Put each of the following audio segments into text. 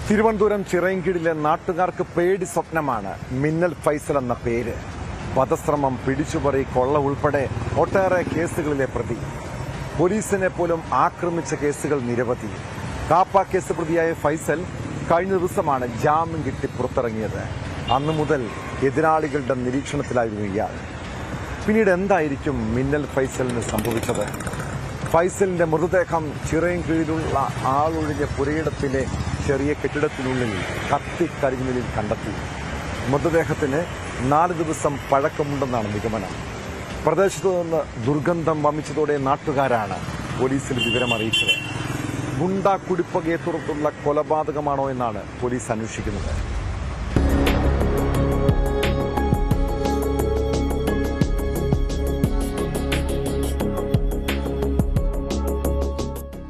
തിരുവനന്തപുരം ചിറയൻകീഴിലെ നാട്ടുകാർക്ക് പേടി സ്വപ്നമാണ് മിന്നൽ ഫൈസൽ എന്ന പേര്. വധശ്രമം, പിടിച്ചുപറി, കൊള്ള ഉൾപ്പെടെ ഒട്ടേറെ കേസുകളിലെ പ്രതി. പോലീസിനെ പോലും ആക്രമിച്ച കേസുകൾ നിരവധി. കാപ്പ കേസ് പ്രതിയായ ഫൈസൽ കഴിഞ്ഞ ദിവസമാണ് ജാമ്യം കിട്ടി പുറത്തിറങ്ങിയത്. അന്നു മുതൽ എതിരാളികളുടെ നിരീക്ഷണത്തിലായിരുന്നു ഇയാൾ. പിന്നീട് എന്തായിരിക്കും മിന്നൽ ഫൈസലിന് സംഭവിച്ചത്? ഫൈസലിന്റെ മൃതദേഹം ചിറയൻകീഴിലുള്ള ആളൊഴിഞ്ഞ പുരയിടത്തിലെ ചെറിയ കെട്ടിടത്തിനുള്ളിൽ കത്തിക്കരിഞ്ഞ നിലയിൽ കണ്ടെത്തി. മൃതദേഹത്തിന് 4 ദിവസം പഴക്കമുണ്ടെന്നാണ് നിഗമനം. പ്രദേശത്തു നിന്ന് ദുർഗന്ധം വമിച്ചതോടെ നാട്ടുകാരാണ് പോലീസിൽ വിവരം അറിയിച്ചത്. ഗുണ്ടാ കുടിപ്പകയെ തുടർന്നുള്ള കൊലപാതകമാണോ എന്നാണ് പോലീസ് അന്വേഷിക്കുന്നത്.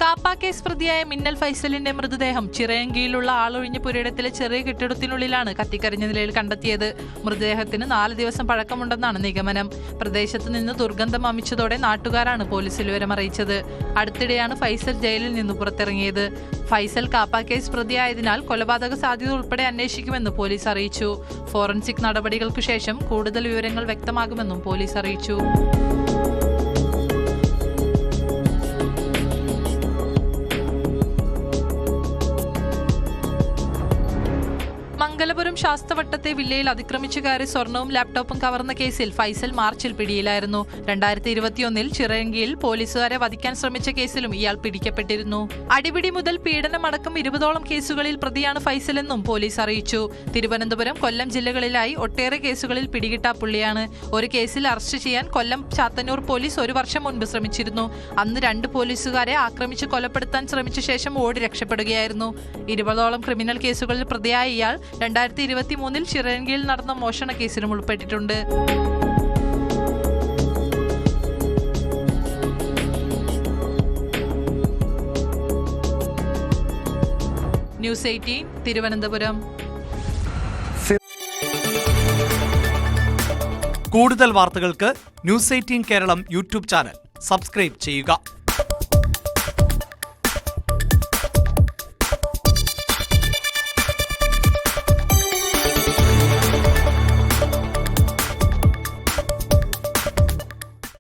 കാപ്പ കേസ് പ്രതിയായ മിന്നൽ ഫൈസലിന്റെ മൃതദേഹം ചിറയൻകീഴിലുള്ള ആളൊഴിഞ്ഞ പുരയിടത്തിലെ ചെറിയ കെട്ടിടത്തിനുള്ളിലാണ് കത്തിക്കരിഞ്ഞ നിലയിൽ കണ്ടെത്തിയത്. മൃതദേഹത്തിന് 4 ദിവസം പഴക്കമുണ്ടെന്നാണ് നിഗമനം. പ്രദേശത്ത് നിന്ന് ദുർഗന്ധം വമിച്ചതോടെ നാട്ടുകാരാണ് പോലീസിൽ വിവരമറിയിച്ചത്. അടുത്തിടെയാണ് ഫൈസൽ ജയിലിൽ നിന്ന് പുറത്തിറങ്ങിയത്. ഫൈസൽ കാപ്പ കേസ് പ്രതിയായതിനാൽ കൊലപാതക സാധ്യത ഉൾപ്പെടെ അന്വേഷിക്കുമെന്ന് പോലീസ് അറിയിച്ചു. ഫോറൻസിക് നടപടികൾക്കു ശേഷം കൂടുതൽ വിവരങ്ങൾ വ്യക്തമാകുമെന്നും പോലീസ് അറിയിച്ചു. മംഗലപുരം ശാസ്തവട്ടത്തെ വില്ലയിൽ അതിക്രമിച്ചു കയറി സ്വർണവും ലാപ്ടോപ്പും കവർന്ന കേസിൽ ഫൈസൽ മാർച്ചിൽ പിടിയിലായിരുന്നു. 2021 ചിറയൻകീഴിൽ പോലീസുകാരെ വധിക്കാൻ ശ്രമിച്ച കേസിലും ഇയാൾ പിടിക്കപ്പെട്ടിരുന്നു. അടിപിടി മുതൽ പീഡനമടക്കം 20ഓളം കേസുകളിൽ പ്രതിയാണ് ഫൈസലെന്നും പോലീസ് അറിയിച്ചു. തിരുവനന്തപുരം, കൊല്ലം ജില്ലകളിലായി ഒട്ടേറെ കേസുകളിൽ പിടികിട്ടാപ്പുള്ളിയാണ്. ഒരു കേസിൽ അറസ്റ്റ് ചെയ്യാൻ കൊല്ലം ചാത്തന്നൂർ പോലീസ് 1 വർഷം മുൻപ് ശ്രമിച്ചിരുന്നു. അന്ന് 2 പോലീസുകാരെ ആക്രമിച്ച് കൊലപ്പെടുത്താൻ ശ്രമിച്ച ശേഷം ഓടി രക്ഷപ്പെടുകയായിരുന്നു. 20ഓളം ക്രിമിനൽ കേസുകളിൽ പ്രതിയായ ഇയാൾ 2023 ചിറയൻകീഴിൽ നടന്ന മോഷണ കേസിലും ഉൾപ്പെട്ടിട്ടുണ്ട്. ന്യൂസ് 18 തിരുവനന്തപുരം. കൂടുതൽ വാർത്തകൾക്ക് news 18 Keralam YouTube channel subscribe ചെയ്യുക.